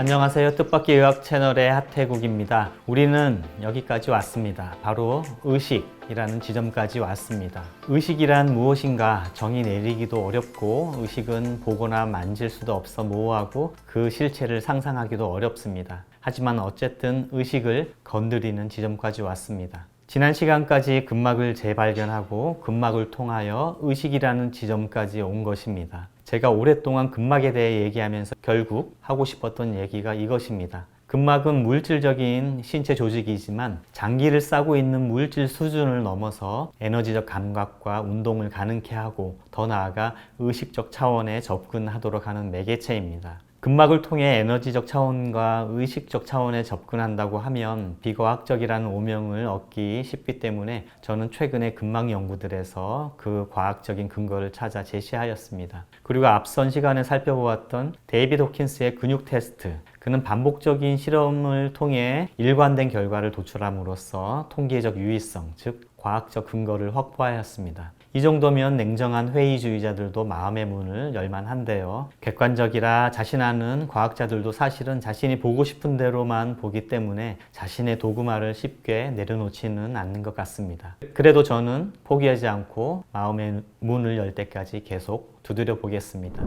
안녕하세요. 뜻밖의 의학 채널의 하태국입니다. 우리는 여기까지 왔습니다. 바로 의식이라는 지점까지 왔습니다. 의식이란 무엇인가 정의 내리기도 어렵고, 의식은 보거나 만질 수도 없어 모호하고 그 실체를 상상하기도 어렵습니다. 하지만 어쨌든 의식을 건드리는 지점까지 왔습니다. 지난 시간까지 근막을 재발견하고 근막을 통하여 의식이라는 지점까지 온 것입니다. 제가 오랫동안 근막에 대해 얘기하면서 결국 하고 싶었던 얘기가 이것입니다. 근막은 물질적인 신체 조직이지만 장기를 싸고 있는 물질 수준을 넘어서 에너지적 감각과 운동을 가능케 하고, 더 나아가 의식적 차원에 접근하도록 하는 매개체입니다. 근막을 통해 에너지적 차원과 의식적 차원에 접근한다고 하면 비과학적이라는 오명을 얻기 쉽기 때문에 저는 최근에 근막 연구들에서 그 과학적인 근거를 찾아 제시하였습니다. 그리고 앞선 시간에 살펴보았던 데이비드 호킨스의 근육 테스트, 그는 반복적인 실험을 통해 일관된 결과를 도출함으로써 통계적 유의성, 즉 과학적 근거를 확보하였습니다. 이 정도면 냉정한 회의주의자들도 마음의 문을 열만한데요. 객관적이라 자신하는 과학자들도 사실은 자신이 보고 싶은 대로만 보기 때문에 자신의 도구마를 쉽게 내려놓지는 않는 것 같습니다. 그래도 저는 포기하지 않고 마음의 문을 열 때까지 계속 두드려 보겠습니다.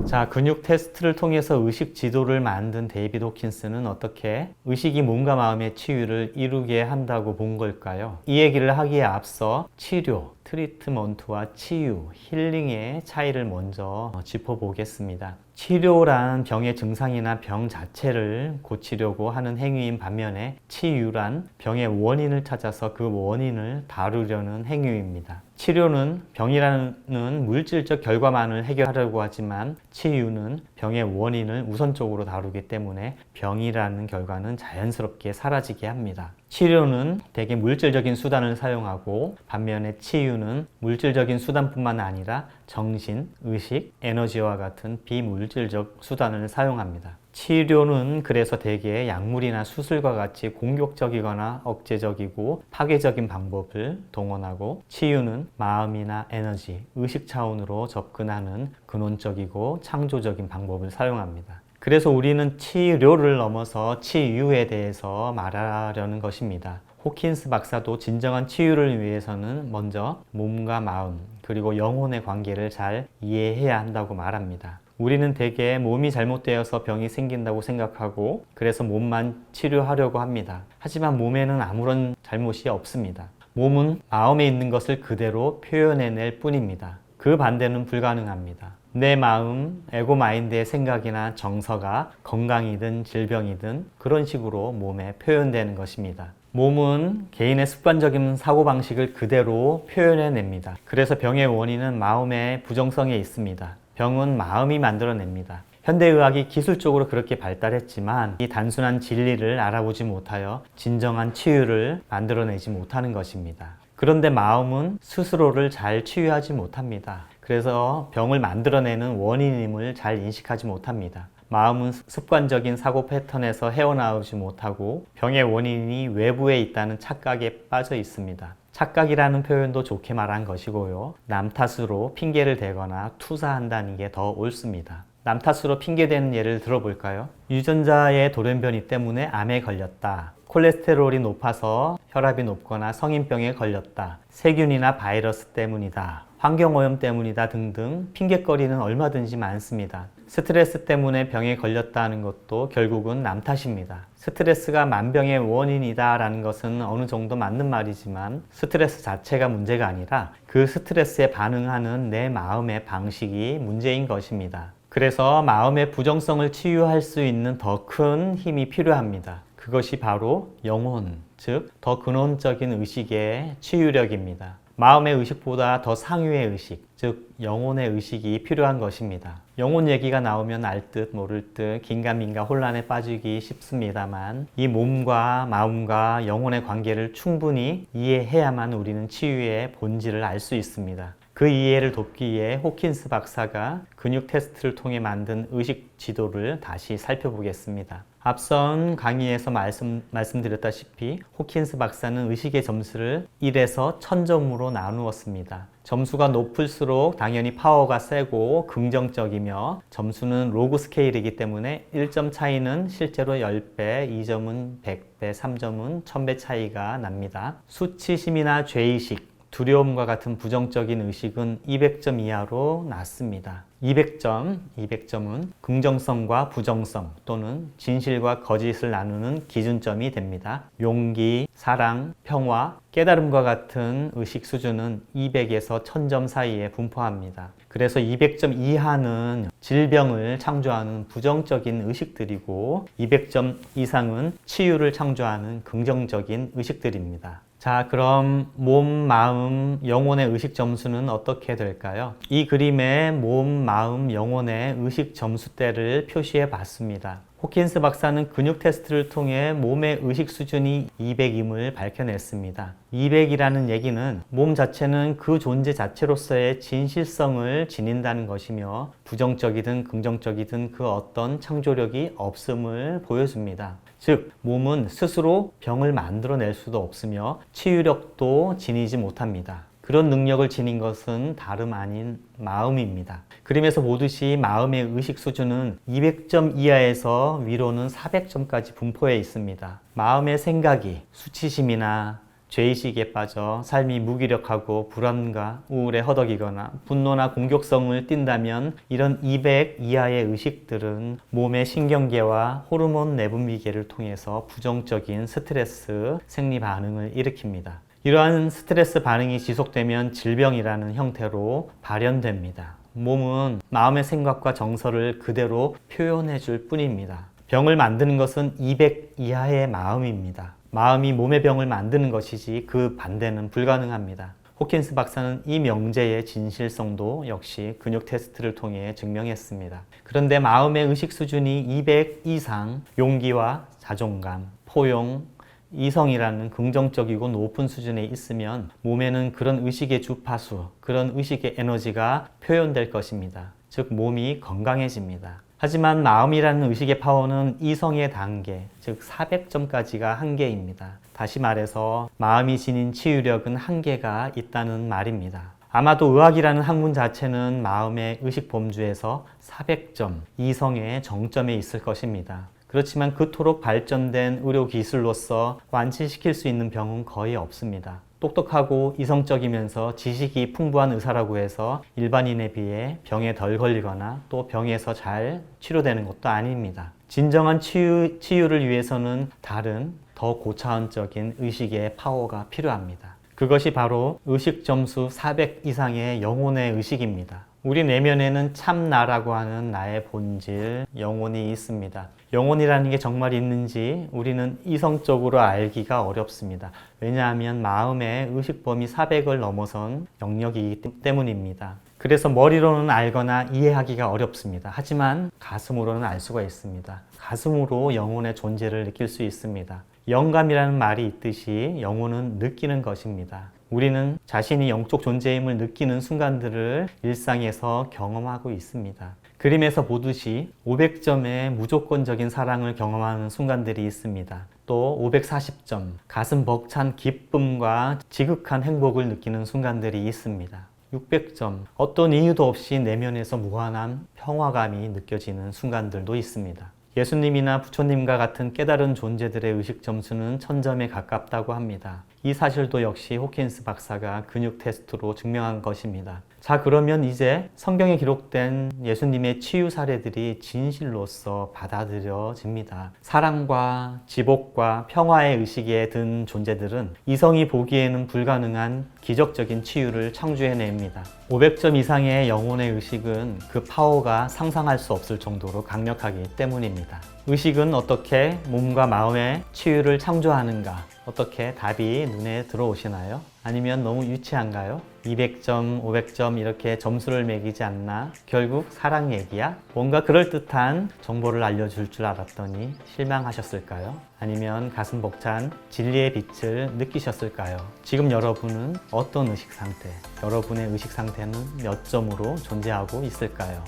자, 근육 테스트를 통해서 의식 지도를 만든 데이비드 호킨스는 어떻게 의식이 몸과 마음의 치유를 이루게 한다고 본 걸까요? 이 얘기를 하기에 앞서 치료, 트리트먼트와 치유, 힐링의 차이를 먼저 짚어보겠습니다. 치료란 병의 증상이나 병 자체를 고치려고 하는 행위인 반면에 치유란 병의 원인을 찾아서 그 원인을 다루려는 행위입니다. 치료는 병이라는 물질적 결과만을 해결하려고 하지만 치유는 병의 원인을 우선적으로 다루기 때문에 병이라는 결과는 자연스럽게 사라지게 합니다. 치료는 대개 물질적인 수단을 사용하고, 반면에 치유는 물질적인 수단뿐만 아니라 정신, 의식, 에너지와 같은 비물질적 수단을 사용합니다. 치료는 그래서 대개 약물이나 수술과 같이 공격적이거나 억제적이고 파괴적인 방법을 동원하고, 치유는 마음이나 에너지, 의식 차원으로 접근하는 근원적이고 창조적인 방법을 사용합니다. 그래서 우리는 치료를 넘어서 치유에 대해서 말하려는 것입니다. 호킨스 박사도 진정한 치유를 위해서는 먼저 몸과 마음, 그리고 영혼의 관계를 잘 이해해야 한다고 말합니다. 우리는 대개 몸이 잘못되어서 병이 생긴다고 생각하고, 그래서 몸만 치료하려고 합니다. 하지만 몸에는 아무런 잘못이 없습니다. 몸은 마음에 있는 것을 그대로 표현해낼 뿐입니다. 그 반대는 불가능합니다. 내 마음, 에고 마인드의 생각이나 정서가 건강이든 질병이든 그런 식으로 몸에 표현되는 것입니다. 몸은 개인의 습관적인 사고방식을 그대로 표현해냅니다. 그래서 병의 원인은 마음의 부정성에 있습니다. 병은 마음이 만들어냅니다. 현대의학이 기술적으로 그렇게 발달했지만 이 단순한 진리를 알아보지 못하여 진정한 치유를 만들어내지 못하는 것입니다. 그런데 마음은 스스로를 잘 치유하지 못합니다. 그래서 병을 만들어내는 원인임을 잘 인식하지 못합니다. 마음은 습관적인 사고 패턴에서 헤어나오지 못하고 병의 원인이 외부에 있다는 착각에 빠져 있습니다. 착각이라는 표현도 좋게 말한 것이고요. 남 탓으로 핑계를 대거나 투사한다는 게 더 옳습니다. 남 탓으로 핑계대는 예를 들어볼까요? 유전자의 돌연변이 때문에 암에 걸렸다. 콜레스테롤이 높아서 혈압이 높거나 성인병에 걸렸다. 세균이나 바이러스 때문이다. 환경오염 때문이다 등등 핑계거리는 얼마든지 많습니다. 스트레스 때문에 병에 걸렸다는 것도 결국은 남 탓입니다. 스트레스가 만병의 원인이다 라는 것은 어느 정도 맞는 말이지만, 스트레스 자체가 문제가 아니라 그 스트레스에 반응하는 내 마음의 방식이 문제인 것입니다. 그래서 마음의 부정성을 치유할 수 있는 더 큰 힘이 필요합니다. 그것이 바로 영혼, 즉 더 근원적인 의식의 치유력입니다. 마음의 의식보다 더 상위의 의식, 즉 영혼의 의식이 필요한 것입니다. 영혼 얘기가 나오면 알 듯 모를 듯 긴가민가 혼란에 빠지기 쉽습니다만, 이 몸과 마음과 영혼의 관계를 충분히 이해해야만 우리는 치유의 본질을 알 수 있습니다. 그 이해를 돕기 위해 호킨스 박사가 근육 테스트를 통해 만든 의식 지도를 다시 살펴보겠습니다. 앞선 강의에서 말씀드렸다시피 호킨스 박사는 의식의 점수를 1에서 1000점으로 나누었습니다. 점수가 높을수록 당연히 파워가 세고 긍정적이며 점수는 로그 스케일이기 때문에 1점 차이는 실제로 10배, 2점은 100배, 3점은 1000배 차이가 납니다. 수치심이나 죄의식, 두려움과 같은 부정적인 의식은 200점 이하로 낮습니다. 200점은 긍정성과 부정성 또는 진실과 거짓을 나누는 기준점이 됩니다. 용기, 사랑, 평화, 깨달음과 같은 의식 수준은 200에서 1000점 사이에 분포합니다. 그래서 200점 이하는 질병을 창조하는 부정적인 의식들이고 200점 이상은 치유를 창조하는 긍정적인 의식들입니다. 자, 그럼 몸, 마음, 영혼의 의식 점수는 어떻게 될까요? 이 그림에 몸, 마음, 영혼의 의식 점수대를 표시해 봤습니다. 호킨스 박사는 근육 테스트를 통해 몸의 의식 수준이 200임을 밝혀냈습니다. 200이라는 얘기는 몸 자체는 그 존재 자체로서의 진실성을 지닌다는 것이며 부정적이든 긍정적이든 그 어떤 창조력이 없음을 보여줍니다. 즉, 몸은 스스로 병을 만들어낼 수도 없으며 치유력도 지니지 못합니다. 그런 능력을 지닌 것은 다름 아닌 마음입니다. 그림에서 보듯이 마음의 의식 수준은 200점 이하에서 위로는 400점까지 분포해 있습니다. 마음의 생각이 수치심이나 죄의식에 빠져 삶이 무기력하고 불안과 우울에 허덕이거나 분노나 공격성을 띈다면 이런 200 이하의 의식들은 몸의 신경계와 호르몬 내분비계를 통해서 부정적인 스트레스 생리 반응을 일으킵니다. 이러한 스트레스 반응이 지속되면 질병이라는 형태로 발현됩니다. 몸은 마음의 생각과 정서를 그대로 표현해 줄 뿐입니다. 병을 만드는 것은 200 이하의 마음입니다. 마음이 몸의 병을 만드는 것이지 그 반대는 불가능합니다. 호킨스 박사는 이 명제의 진실성도 역시 근육 테스트를 통해 증명했습니다. 그런데 마음의 의식 수준이 200 이상 용기와 자존감, 포용, 이성이라는 긍정적이고 높은 수준에 있으면 몸에는 그런 의식의 주파수, 그런 의식의 에너지가 표현될 것입니다. 즉 몸이 건강해집니다. 하지만 마음이라는 의식의 파워는 이성의 단계, 즉 400점까지가 한계입니다. 다시 말해서 마음이 지닌 치유력은 한계가 있다는 말입니다. 아마도 의학이라는 학문 자체는 마음의 의식 범주에서 400점, 이성의 정점에 있을 것입니다. 그렇지만 그토록 발전된 의료 기술로서 완치시킬 수 있는 병은 거의 없습니다. 똑똑하고 이성적이면서 지식이 풍부한 의사라고 해서 일반인에 비해 병에 덜 걸리거나 또 병에서 잘 치료되는 것도 아닙니다. 진정한 치유를 위해서는 다른 더 고차원적인 의식의 파워가 필요합니다. 그것이 바로 의식 점수 400 이상의 영혼의 의식입니다. 우리 내면에는 참 나라고 하는 나의 본질, 영혼이 있습니다. 영혼이라는 게 정말 있는지 우리는 이성적으로 알기가 어렵습니다. 왜냐하면 마음의 의식 범위 400을 넘어선 영역이기 때문입니다. 그래서 머리로는 알거나 이해하기가 어렵습니다. 하지만 가슴으로는 알 수가 있습니다. 가슴으로 영혼의 존재를 느낄 수 있습니다. 영감이라는 말이 있듯이 영혼은 느끼는 것입니다. 우리는 자신이 영적 존재임을 느끼는 순간들을 일상에서 경험하고 있습니다. 그림에서 보듯이 500점의 무조건적인 사랑을 경험하는 순간들이 있습니다. 또 540점, 가슴 벅찬 기쁨과 지극한 행복을 느끼는 순간들이 있습니다. 600점, 어떤 이유도 없이 내면에서 무한한 평화감이 느껴지는 순간들도 있습니다. 예수님이나 부처님과 같은 깨달은 존재들의 의식 점수는 1000점에 가깝다고 합니다. 이 사실도 역시 호킨스 박사가 근육 테스트로 증명한 것입니다. 자, 그러면 이제 성경에 기록된 예수님의 치유 사례들이 진실로서 받아들여집니다. 사랑과 지복과 평화의 의식에 든 존재들은 이성이 보기에는 불가능한 기적적인 치유를 창조해냅니다. 500점 이상의 영혼의 의식은 그 파워가 상상할 수 없을 정도로 강력하기 때문입니다. 의식은 어떻게 몸과 마음의 치유를 창조하는가? 어떻게 답이 눈에 들어오시나요? 아니면 너무 유치한가요? 200점, 500점 이렇게 점수를 매기지 않나? 결국 사랑 얘기야? 뭔가 그럴듯한 정보를 알려줄 줄 알았더니 실망하셨을까요? 아니면 가슴 벅찬 진리의 빛을 느끼셨을까요? 지금 여러분은 어떤 의식 상태, 여러분의 의식 상태는 몇 점으로 존재하고 있을까요?